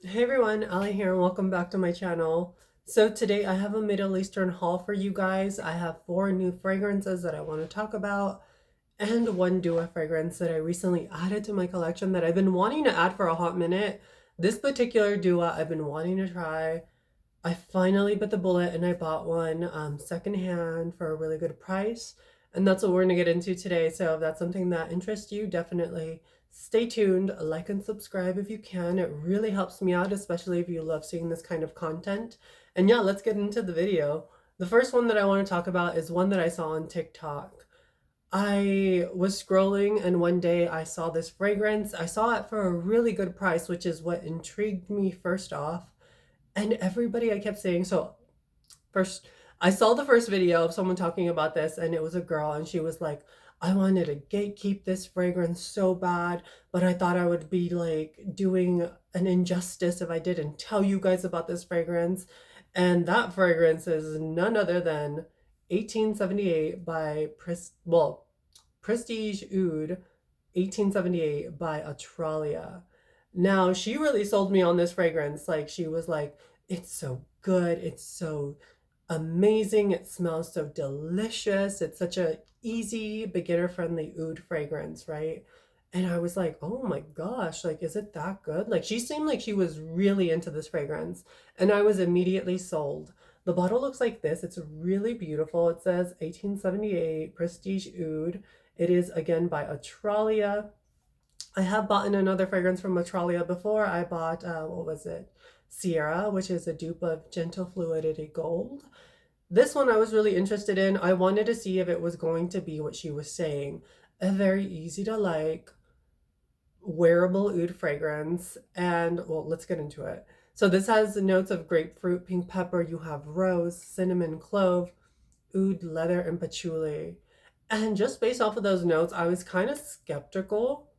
Hey everyone, Ali here and welcome back to my channel. So today I have a Middle Eastern haul for you guys. I have 4 new fragrances that I want to talk about and one Dua fragrance that I recently added to my collection that I've been wanting to add for a hot minute. This particular Dua I've been wanting to try. I finally bit the bullet and I bought one secondhand for a really good price. And that's what we're going to get into today. So if that's something that interests you, definitely stay tuned, like and subscribe if you can. It really helps me out, especially if you love seeing this kind of content. And yeah, let's get into the video. The first one that I want to talk about is one that I saw on TikTok. I was scrolling and one day I saw this fragrance. I saw it for a really good price, which is what intrigued me first off. And everybody I kept saying, so first, I saw the first video of someone talking about this, and it was a girl, and she was like, I wanted to gatekeep this fragrance so bad, but I thought I would be like doing an injustice if I didn't tell you guys about this fragrance. And that fragrance is none other than 1878 by Prestige Oud, 1878 by Atralia. Now, she really sold me on this fragrance. Like, she was like, it's so good. It's so amazing. It smells so delicious. It's such a easy, beginner-friendly oud fragrance, right? And I was like, oh my gosh, like, is it that good? Like, she seemed like she was really into this fragrance, and I was immediately sold. The bottle looks like this. It's really beautiful. It says 1878 Prestige Oud. It is again by Atralia. I have bought another fragrance from Atralia before. I bought, what was it? Sierra, which is a dupe of Gentle Fluidity Gold. This one I was really interested in. I wanted to see if it was going to be what she was saying. A very easy to like, wearable oud fragrance. And well, let's get into it. So this has notes of grapefruit, pink pepper. You have rose, cinnamon, clove, oud, leather, and patchouli. And just based off of those notes, I was kind of skeptical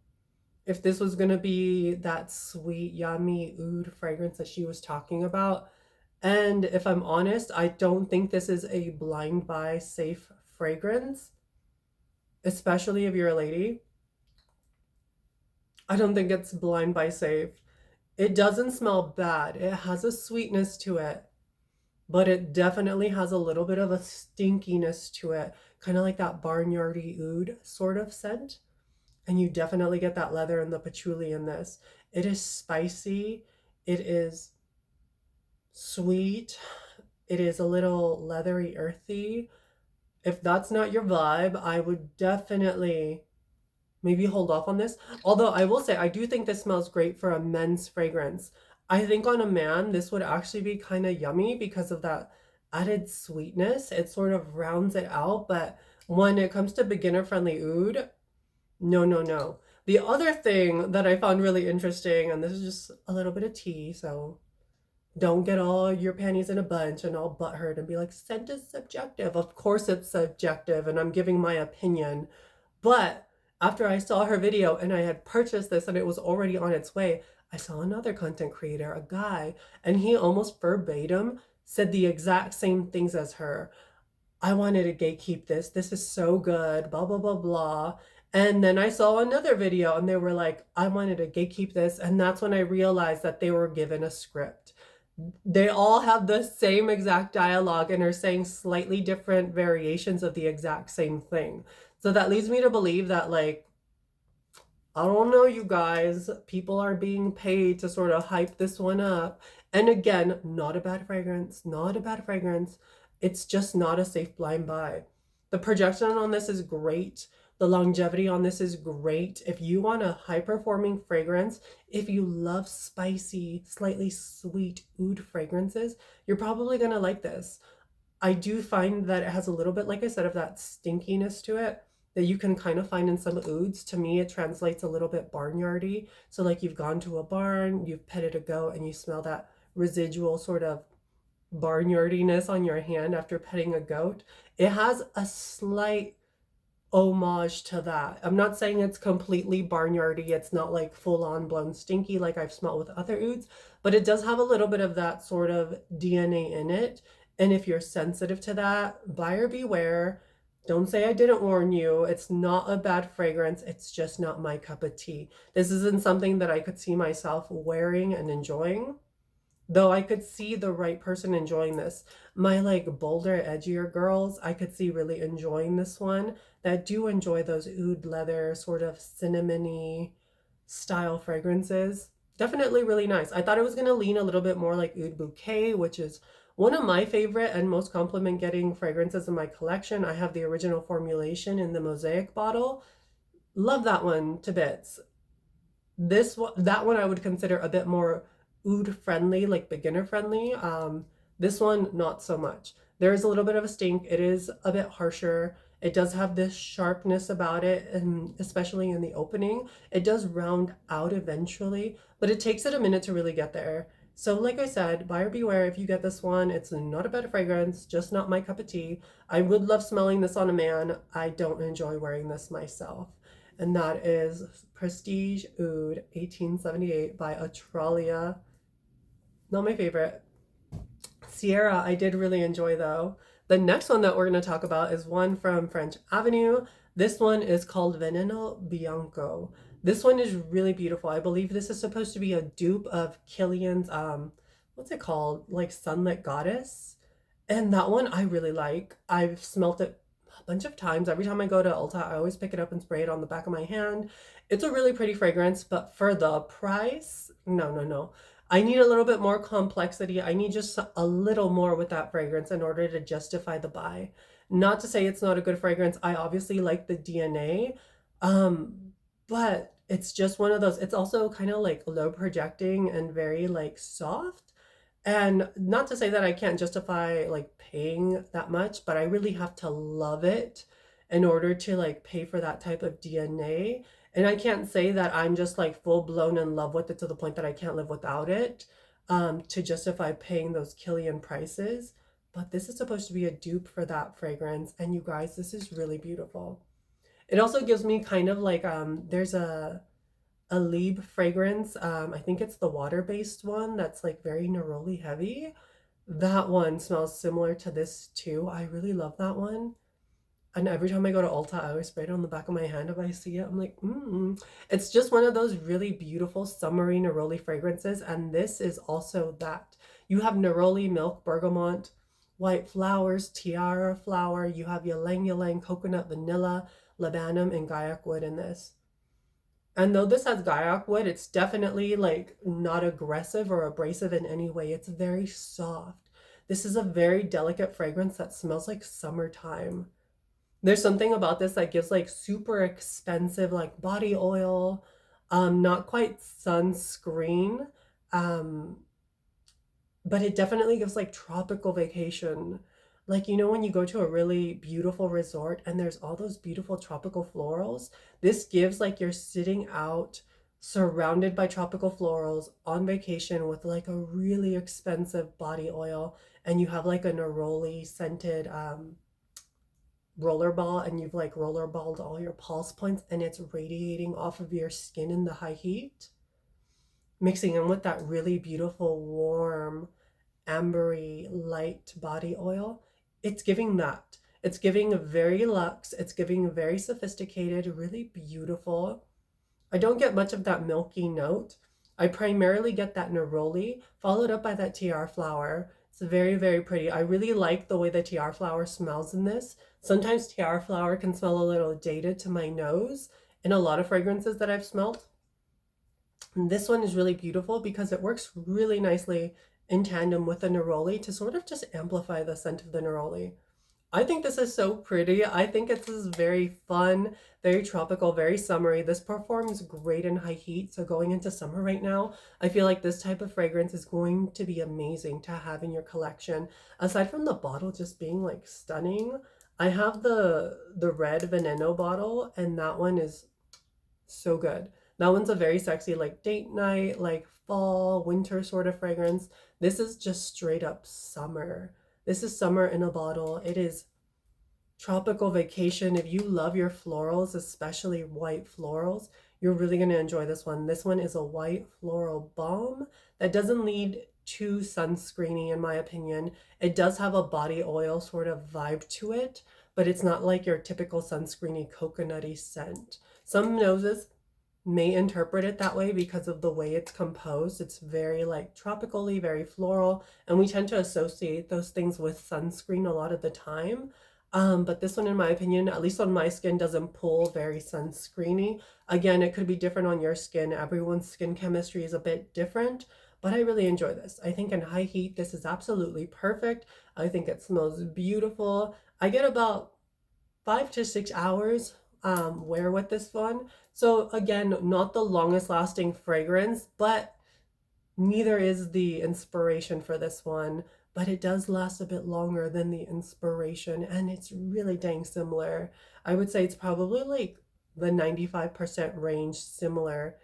if this was going to be that sweet, yummy oud fragrance that she was talking about. And if I'm honest, I don't think this is a blind buy safe fragrance, especially if you're a lady. I don't think it's blind buy safe. It doesn't smell bad. It has a sweetness to it, but it definitely has a little bit of a stinkiness to it, kind of like that barnyardy oud sort of scent. And you definitely get that leather and the patchouli in this. It is spicy. It is sweet. It is a little leathery, earthy. If that's not your vibe, I would definitely maybe hold off on this. Although I will say, I do think this smells great for a men's fragrance. I think on a man, this would actually be kind of yummy because of that added sweetness. It sort of rounds it out. But when it comes to beginner friendly oud, no, no, no. The other thing that I found really interesting, and this is just a little bit of tea, so don't get all your panties in a bunch and all butthurt and be like, scent is subjective. Of course it's subjective, and I'm giving my opinion. But after I saw her video and I had purchased this and it was already on its way, I saw another content creator, a guy, and he almost verbatim said the exact same things as her. I wanted to gatekeep this. This is so good, blah, blah, blah, blah. And then I saw another video and they were like, I wanted to gatekeep this. And that's when I realized that they were given a script. They all have the same exact dialogue and are saying slightly different variations of the exact same thing. So that leads me to believe that, like, I don't know, you guys, people are being paid to sort of hype this one up. And again, not a bad fragrance, not a bad fragrance. It's just not a safe blind buy. The projection on this is great. The longevity on this is great. If you want a high performing fragrance, if you love spicy, slightly sweet oud fragrances, you're probably going to like this. I do find that it has a little bit, like I said, of that stinkiness to it that you can kind of find in some ouds. To me, it translates a little bit barnyardy. So like you've gone to a barn, you've petted a goat, and you smell that residual sort of barnyardiness on your hand after petting a goat. It has a slight homage to that. I'm not saying it's completely barnyardy. It's not like full on blown stinky like I've smelled with other ouds, but it does have a little bit of that sort of DNA in it. And if you're sensitive to that, buyer beware. Don't say I didn't warn you. It's not a bad fragrance. It's just not my cup of tea. This isn't something that I could see myself wearing and enjoying. Though I could see the right person enjoying this. My like bolder, edgier girls, I could see really enjoying this one that do enjoy those oud leather, sort of cinnamony style fragrances. Definitely really nice. I thought it was going to lean a little bit more like Oud Bouquet, which is one of my favorite and most compliment getting fragrances in my collection. I have the original formulation in the Mosaic bottle. Love that one to bits. That one I would consider a bit more oud friendly, like beginner friendly. This one not so much. There is a little bit of a stink. It is a bit harsher. It does have this sharpness about it, and especially in the opening, it does round out eventually, but it takes it a minute to really get there. So, like I said, buyer beware if you get this one. It's not a bad fragrance, just not my cup of tea. I would love smelling this on a man. I don't enjoy wearing this myself. And that is Prestige Oud 1878 by Atralia. Not my favorite. Sierra, I did really enjoy though. The next one that we're going to talk about is one from French Avenue. This one is called Veneno Bianco. This one is really beautiful. I believe this is supposed to be a dupe of Killian's what's it called? Like Sunlit Goddess. And that one I really like. I've smelt it a bunch of times. Every time I go to Ulta, I always pick it up and spray it on the back of my hand. It's a really pretty fragrance, but for the price, no, no, no. I need a little bit more complexity. I need just a little more with that fragrance in order to justify the buy. Not to say it's not a good fragrance. I obviously like the DNA, but it's just one of those. It's also kind of like low projecting and very like soft. And not to say that I can't justify like paying that much, but I really have to love it in order to like pay for that type of DNA. And I can't say that I'm just like full blown in love with it to the point that I can't live without it to justify paying those Killian prices. But this is supposed to be a dupe for that fragrance. And you guys, this is really beautiful. It also gives me kind of like there's a Lieb fragrance. I think it's the water-based one that's like very neroli heavy. That one smells similar to this too. I really love that one. And every time I go to Ulta, I always spray it on the back of my hand if I see it. I'm like, It's just one of those really beautiful summery neroli fragrances. And this is also that. You have neroli, milk, bergamot, white flowers, tiara flower. You have ylang ylang, coconut, vanilla, labanum, and gaiac wood in this. And though this has gaiac wood, it's definitely like not aggressive or abrasive in any way. It's very soft. This is a very delicate fragrance that smells like summertime. There's something about this that gives like super expensive like body oil, not quite sunscreen, um, but it definitely gives like tropical vacation. Like, you know, when you go to a really beautiful resort and there's all those beautiful tropical florals, this gives like you're sitting out surrounded by tropical florals on vacation with like a really expensive body oil, and you have like a neroli scented rollerball, and you've like rollerballed all your pulse points and it's radiating off of your skin in the high heat, mixing in with that really beautiful warm ambery light body oil. It's giving that. It's giving very luxe. It's giving very sophisticated, really beautiful. I don't get much of that milky note. I primarily get that neroli followed up by that tiara flower. It's very, very pretty. I really like the way the tiara flower smells in this. Sometimes tiara flower can smell a little dated to my nose in a lot of fragrances that I've smelled. And this one is really beautiful because it works really nicely in tandem with the neroli to sort of just amplify the scent of the neroli. I think this is so pretty. I think it's very fun, very tropical, very summery. This performs great in high heat. So going into summer right now, I feel like this type of fragrance is going to be amazing to have in your collection. Aside from the bottle just being like stunning, I have the red Veneno bottle, and that one is so good. That one's a very sexy like date night, like fall, winter sort of fragrance. This is just straight up summer. This is summer in a bottle. It is tropical vacation. If you love your florals, especially white florals, you're really going to enjoy this one. This one is a white floral balm that doesn't lead too sunscreeny in my opinion. It does have a body oil sort of vibe to it, but it's not like your typical sunscreeny coconutty scent. Some noses may interpret it that way because of the way it's composed. It's very like tropically, very floral, and we tend to associate those things with sunscreen a lot of the time. But this one, in my opinion, at least on my skin, doesn't pull very sunscreeny. Again, it could be different on your skin. Everyone's skin chemistry is a bit different, but I really enjoy this. I think in high heat, this is absolutely perfect. I think it smells beautiful. I get about 5 to 6 hours wear with this one. So again, not the longest lasting fragrance, but neither is the inspiration for this one, but it does last a bit longer than the inspiration, and it's really dang similar. I would say it's probably like the 95% range similar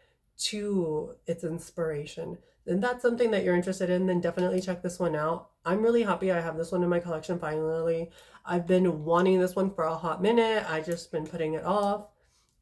to its inspiration. And that's something that you're interested in, then definitely check this one out. I'm really happy I have this one in my collection finally. I've been wanting this one for a hot minute. I just been putting it off.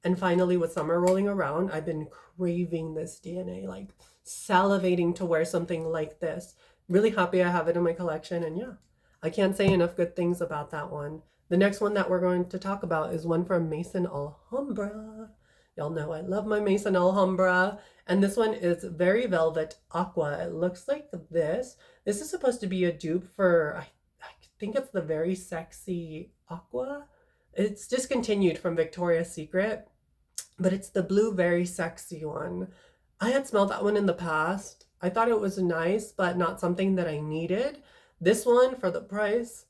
And finally, with summer rolling around, I've been craving this DNA, like salivating to wear something like this. Really happy I have it in my collection. And yeah, I can't say enough good things about that one. The next one that we're going to talk about is one from Maison Alhambra. Y'all know I love my Maison Alhambra. And this one is Very Velvet Aqua. It looks like this. This is supposed to be a dupe for, I think it's the Very Sexy Aqua. It's discontinued from Victoria's Secret, but it's the blue Very Sexy one. I had smelled that one in the past. I thought it was nice, but not something that I needed. This one, for the price,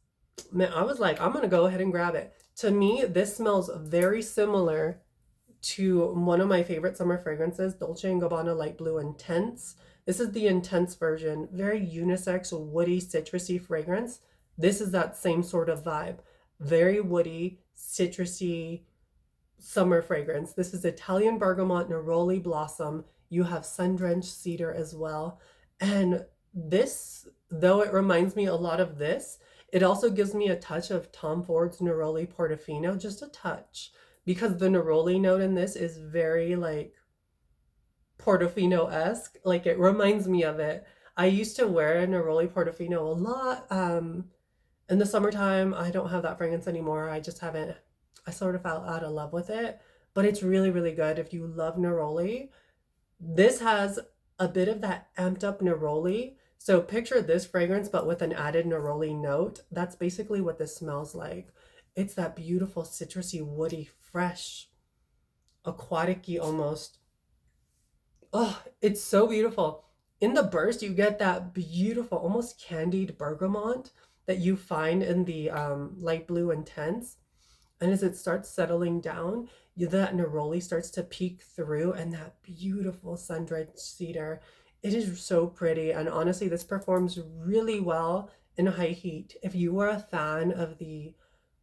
man, I was like, I'm gonna go ahead and grab it. To me, this smells very similar to one of my favorite summer fragrances, Dolce & Gabbana Light Blue Intense. This is the intense version, very unisex, woody, citrusy fragrance. This is that same sort of vibe. Very woody, citrusy summer fragrance. This is Italian bergamot neroli blossom. You have sun-drenched cedar as well. And this, though it reminds me a lot of this, it also gives me a touch of Tom Ford's Neroli Portofino, just a touch, because the neroli note in this is very like Portofino-esque. Like it reminds me of it. I used to wear a Neroli Portofino a lot. In the summertime, I don't have that fragrance anymore. I just haven't, I sort of fell out of love with it, but it's really, really good if you love neroli. This has a bit of that amped up neroli. So picture this fragrance, but with an added neroli note. That's basically what this smells like. It's that beautiful citrusy, woody, fresh, aquatic-y almost. Oh, it's so beautiful. In the burst, you get that beautiful, almost candied bergamot that you find in the light blue intense. And as it starts settling down, that neroli starts to peek through, and that beautiful sun-drenched cedar. It is so pretty, and honestly, this performs really well in high heat. If you are a fan of the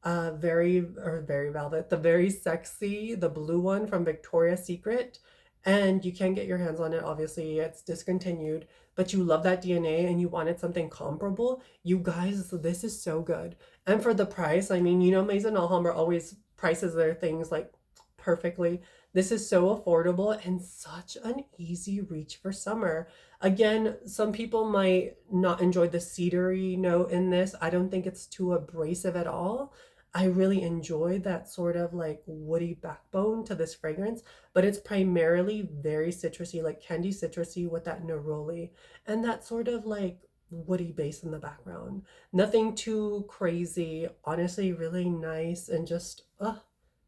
very velvet, the Very Sexy, the blue one from Victoria's Secret, and you can't get your hands on it, obviously it's discontinued, but you love that DNA and you wanted something comparable, you guys, this is so good. And for the price, I mean, you know, Maison Alhambra always prices their things like perfectly. This is so affordable and such an easy reach for summer. Again, some people might not enjoy the cedary note in this. I don't think it's too abrasive at all. I really enjoy that sort of like woody backbone to this fragrance, but it's primarily very citrusy, like candy citrusy with that neroli and that sort of like woody base in the background. Nothing too crazy, honestly, really nice and just,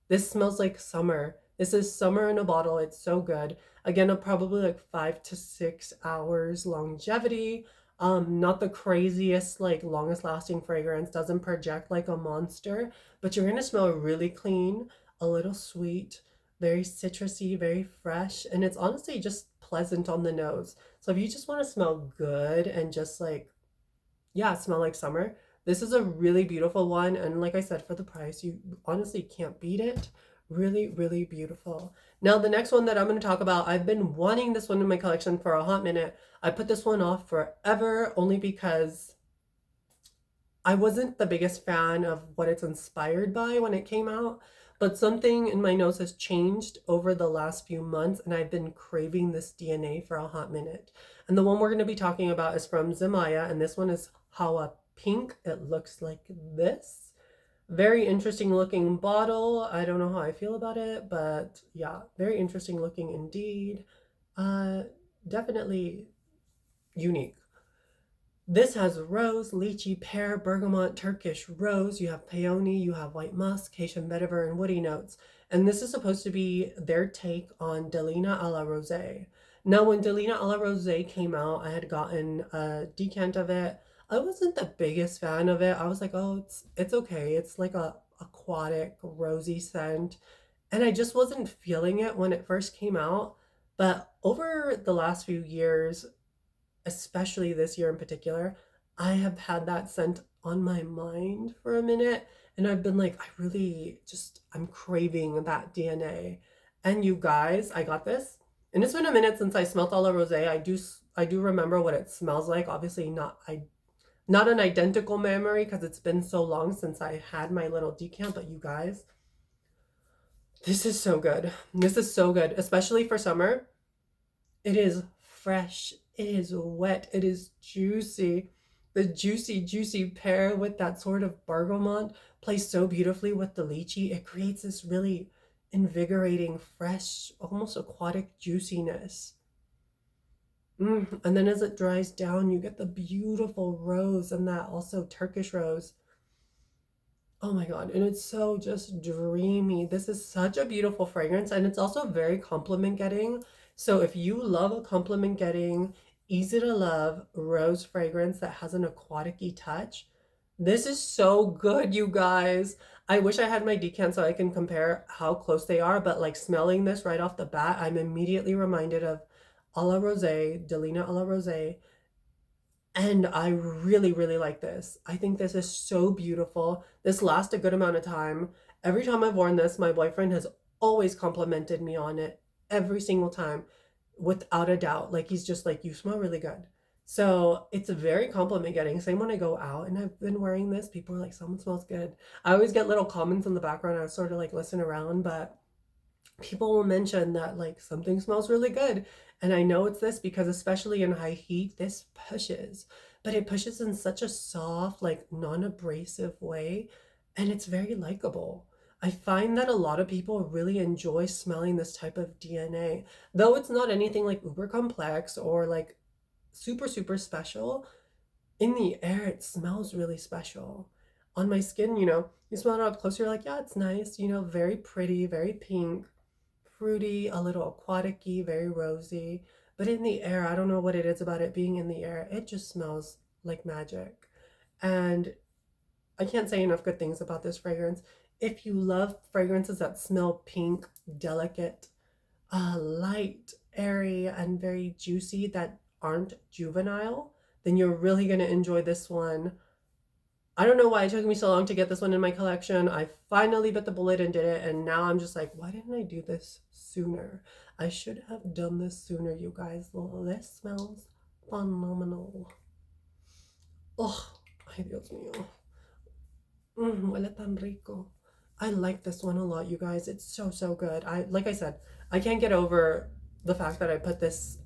this smells like summer. This is summer in a bottle. It's so good. Again, probably like 5 to 6 hours longevity. Not the craziest, like longest lasting fragrance, doesn't project like a monster, but you're gonna smell really clean, a little sweet, very citrusy, very fresh, and it's honestly just pleasant on the nose. So if you just want to smell good and just like, yeah, smell like summer, this is a really beautiful one. And like I said, for the price, you honestly can't beat it. Really, really beautiful. Now, the next one that I'm going to talk about, I've been wanting this one in my collection for a hot minute. I put this one off forever only because I wasn't the biggest fan of what it's inspired by when it came out, but something in my nose has changed over the last few months, and I've been craving this DNA for a hot minute. And the one we're going to be talking about is from Zemaya, and this one is Hawa Pink. It looks like this. Very interesting looking bottle. I don't know how I feel about it, but yeah, very interesting looking indeed. Uh, Definitely unique. This has rose, lychee, pear, bergamot, Turkish rose. You have peony, you have white musk, Haitian vetiver, and woody notes. And this is supposed to be their take on Delina a la Rosé. Now, when Delina a la Rosé came out, I had gotten a decant of it. I wasn't the biggest fan of it. I was like, oh, it's okay. It's like a aquatic, rosy scent. And I just wasn't feeling it when it first came out. But over the last few years, especially this year in particular, I have had that scent on my mind for a minute. And I've been like, I really just, I'm craving that DNA. And you guys, I got this. And it's been a minute since I smelled a la rosé. I do remember what it smells like. Obviously not an identical memory because it's been so long since I had my little decant, but you guys, this is so good. This is so good, especially for summer. It is fresh. It is wet. It is juicy. The juicy, juicy pear with that sort of bergamot plays so beautifully with the lychee. It creates this really invigorating, fresh, almost aquatic juiciness. And then as it dries down, you get the beautiful rose and that also Turkish rose. Oh my God. And it's so just dreamy. This is such a beautiful fragrance. And it's also very compliment getting. So if you love a compliment getting, easy to love rose fragrance that has an aquatic-y touch, this is so good, you guys. I wish I had my decant so I can compare how close they are. But like smelling this right off the bat, I'm immediately reminded of a la Rosé, Delina a la Rosé. And I really, really like this. I think this is so beautiful. This lasts a good amount of time. Every time I've worn this, my boyfriend has always complimented me on it every single time, without a doubt. Like he's just like, you smell really good. So it's a very compliment getting. Same when I go out and I've been wearing this, people are like, someone smells good. I always get little comments in the background. I sort of like listen around, but people will mention that like something smells really good. And I know it's this because especially in high heat, this pushes, but it pushes in such a soft, like non-abrasive way. And it's very likable. I find that a lot of people really enjoy smelling this type of DNA, though it's not anything like uber complex or like super, super special. In the air, it smells really special. On my skin, you smell it up close, you're like, yeah, it's nice, very pretty, very pink, fruity, a little aquatic-y, very rosy. But in the air, I don't know what it is about it being in the air. It just smells like magic. And I can't say enough good things about this fragrance. If you love fragrances that smell pink, delicate, light, airy, and very juicy that aren't juvenile, then you're really going to enjoy this one. I don't know why it took me so long to get this one in my collection. I finally bit the bullet and did it, and now I'm just like, why didn't I do this sooner? I should have done this sooner, you guys. Well, this smells phenomenal. Oh, ay Dios mío. Huele tan rico. I like this one a lot, you guys. It's so, so good. Like I said, I can't get over the fact that I put this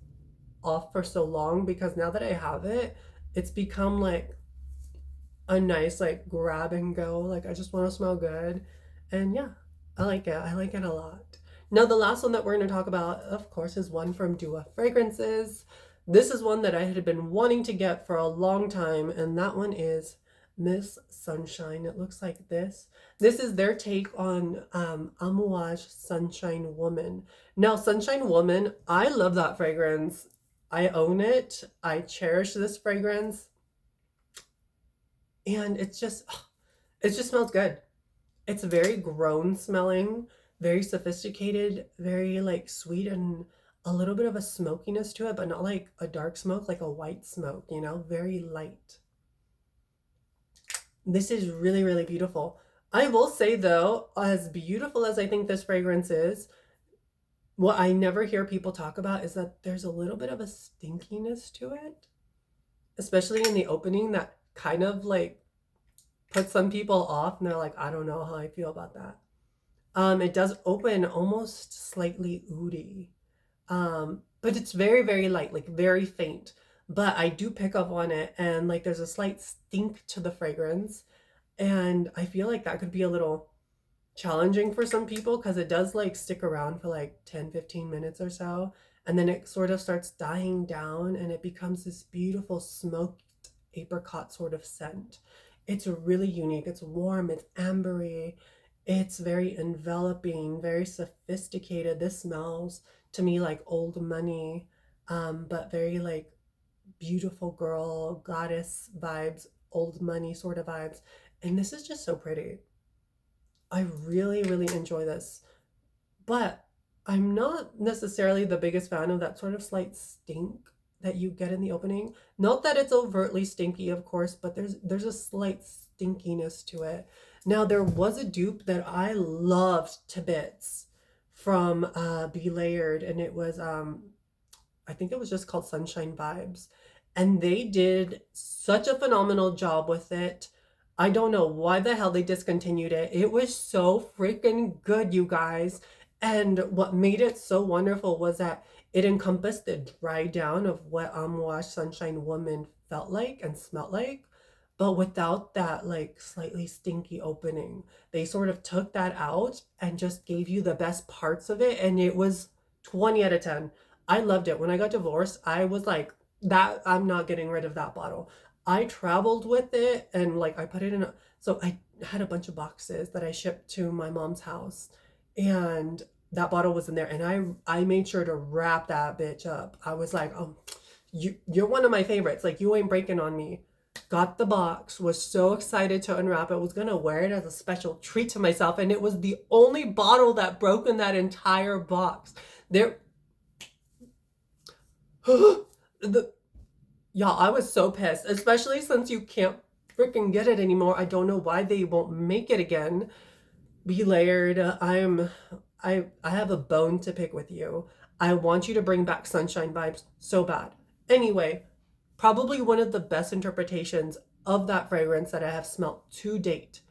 off for so long because now that I have it, it's become like a nice like grab and go. Like I just want to smell good. And yeah, I like it. I like it a lot. Now the last one that we're going to talk about, of course, is one from Dua Fragrances. This is one that I had been wanting to get for a long time, and that one is Miss Sunshine. It looks like this. This is their take on Amouage Sunshine Woman. Now, Sunshine Woman, I love that fragrance. I own it. I cherish this fragrance. And it just smells good. It's very grown smelling, very sophisticated, very like sweet and a little bit of a smokiness to it, but not like a dark smoke, like a white smoke, very light. This is really, really beautiful. I will say though, as beautiful as I think this fragrance is, what I never hear people talk about is that there's a little bit of a stinkiness to it, especially in the opening that kind of like puts some people off and they're like, I don't know how I feel about that. It does open almost slightly oudy, but it's very, very light, like very faint. But I do pick up on it and like there's a slight stink to the fragrance. And I feel like that could be a little challenging for some people because it does like stick around for like 10-15 minutes or so. And then it sort of starts dying down and it becomes this beautiful smoked apricot sort of scent. It's really unique. It's warm, it's ambery, it's very enveloping, very sophisticated. This smells to me like old money, but very like beautiful girl, goddess vibes, old money sort of vibes. And this is just so pretty. I really, really enjoy this. But I'm not necessarily the biggest fan of that sort of slight stink that you get in the opening. Not that it's overtly stinky, of course, but there's a slight stinkiness to it. Now there was a dupe that I loved to bits from Be Layered, and it was I think it was just called Sunshine Vibes. And they did such a phenomenal job with it. I don't know why the hell they discontinued it. It was so freaking good, you guys. And what made it so wonderful was that it encompassed the dry down of what Amouage Sunshine Woman felt like and smelled like, but without that like slightly stinky opening. They sort of took that out and just gave you the best parts of it, and it was 20 out of 10. I loved it. When I got divorced, I was like, that I'm not getting rid of that bottle. I traveled with it and like I put it in a, so I had a bunch of boxes that I shipped to my mom's house, and that bottle was in there, and I made sure to wrap that bitch up. I was like, "Oh, you're one of my favorites. Like you ain't breaking on me." Got the box, was so excited to unwrap it, was gonna wear it as a special treat to myself, and it was the only bottle that broke in that entire box. There the Y'all, I was so pissed, especially since you can't freaking get it anymore. I don't know why they won't make it again. Be Layered. I have a bone to pick with you. I want you to bring back Sunshine Vibes so bad. Anyway, probably one of the best interpretations of that fragrance that I have smelt to date.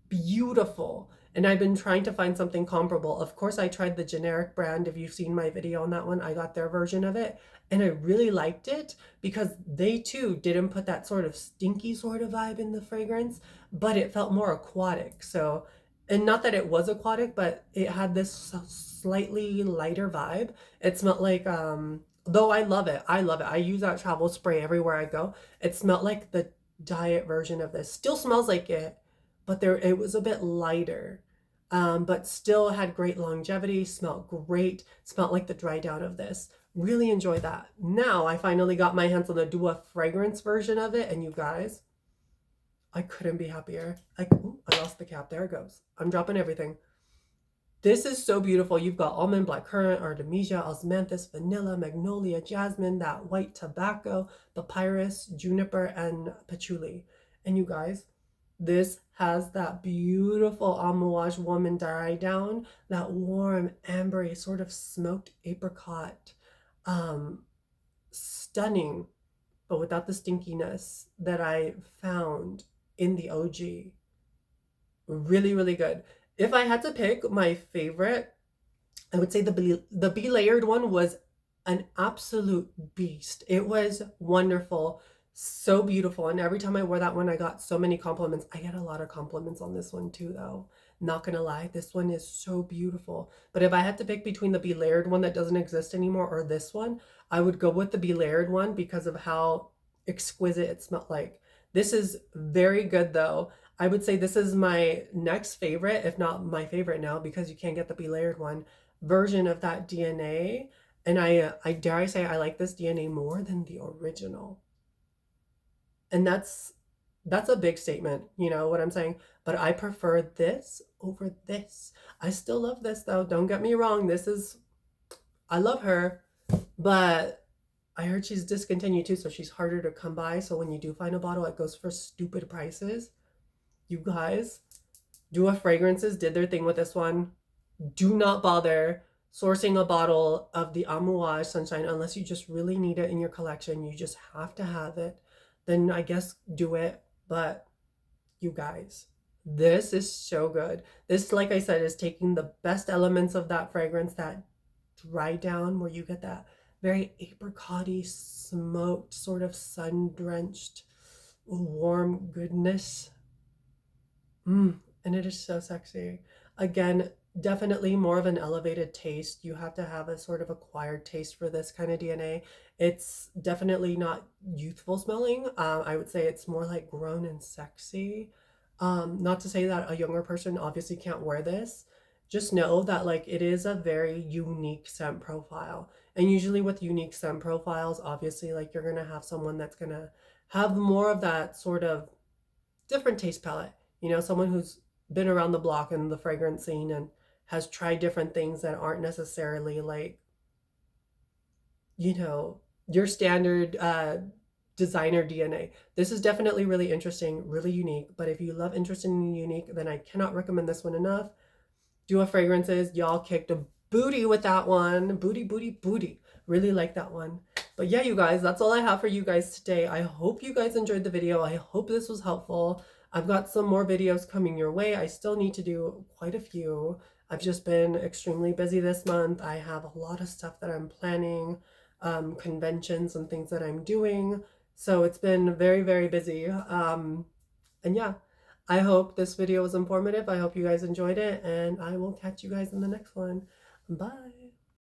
Beautiful. And I've been trying to find something comparable. Of course, I tried the generic brand. If you've seen my video on that one, I got their version of it. And I really liked it because they too didn't put that sort of stinky sort of vibe in the fragrance, but it felt more aquatic. So, and not that it was aquatic, but it had this slightly lighter vibe. It smelled like, though I love it. I love it. I use that travel spray everywhere I go. It smelled like the diet version of this. Still smells like it, but it was a bit lighter, but still had great longevity, smelled great, smelled like the dry down of this. Really enjoyed that. Now I finally got my hands on the Dua fragrance version of it, and you guys, I couldn't be happier. Ooh, I lost the cap. There it goes. I'm dropping everything. This is so beautiful. You've got almond, blackcurrant, artemisia, osmanthus, vanilla, magnolia, jasmine, that white tobacco, papyrus, juniper, and patchouli. And you guys, this has that beautiful Amouage Woman dry down, that warm, ambery, sort of smoked apricot. Stunning, but without the stinkiness that I found in the OG. Really, really good. If I had to pick my favorite, I would say the Be Layered one was an absolute beast. It was wonderful, so beautiful. And every time I wore that one, I got so many compliments. I get a lot of compliments on this one too, though. Not gonna lie, this one is so beautiful. But if I had to pick between the Be Layered one that doesn't exist anymore or this one, I would go with the Be Layered one because of how exquisite it smelled like. This is very good though. I would say this is my next favorite, if not my favorite now, because you can't get the Be Layered one version of that DNA. And I dare I say I like this DNA more than the original. And that's a big statement, you know what I'm saying? But I prefer this over this. I still love this though. Don't get me wrong. I love her, but I heard she's discontinued too, so she's harder to come by. So when you do find a bottle, it goes for stupid prices. You guys, Dua Fragrances did their thing with this one. Do not bother sourcing a bottle of the Amouage Sunshine unless you just really need it in your collection. You just have to have it. Then I guess do it. But you guys, this is so good. This, like I said, is taking the best elements of that fragrance, that dry down where you get that very apricot-y, smoked, sort of sun-drenched, warm goodness And it is so sexy. Again, definitely more of an elevated taste. You have to have a sort of acquired taste for this kind of DNA. It's definitely not youthful smelling. I would say it's more like grown and sexy. Not to say that a younger person obviously can't wear this. Just know that like it is a very unique scent profile. And usually with unique scent profiles, obviously like you're gonna have someone that's gonna have more of that sort of different taste palette. You know, someone who's been around the block in the fragrance scene and has tried different things that aren't necessarily like, you know, your standard designer DNA. This is definitely really interesting, really unique. But if you love interesting and unique, then I cannot recommend this one enough. Duo Fragrances, y'all kicked a booty with that one. Booty, booty, booty. Really like that one. But yeah, you guys, that's all I have for you guys today. I hope you guys enjoyed the video. I hope this was helpful. I've got some more videos coming your way. I still need to do quite a few. I've just been extremely busy this month. I have a lot of stuff that I'm planning, conventions and things that I'm doing. So it's been very, very busy. And yeah, I hope this video was informative. I hope you guys enjoyed it, and I will catch you guys in the next one. Bye.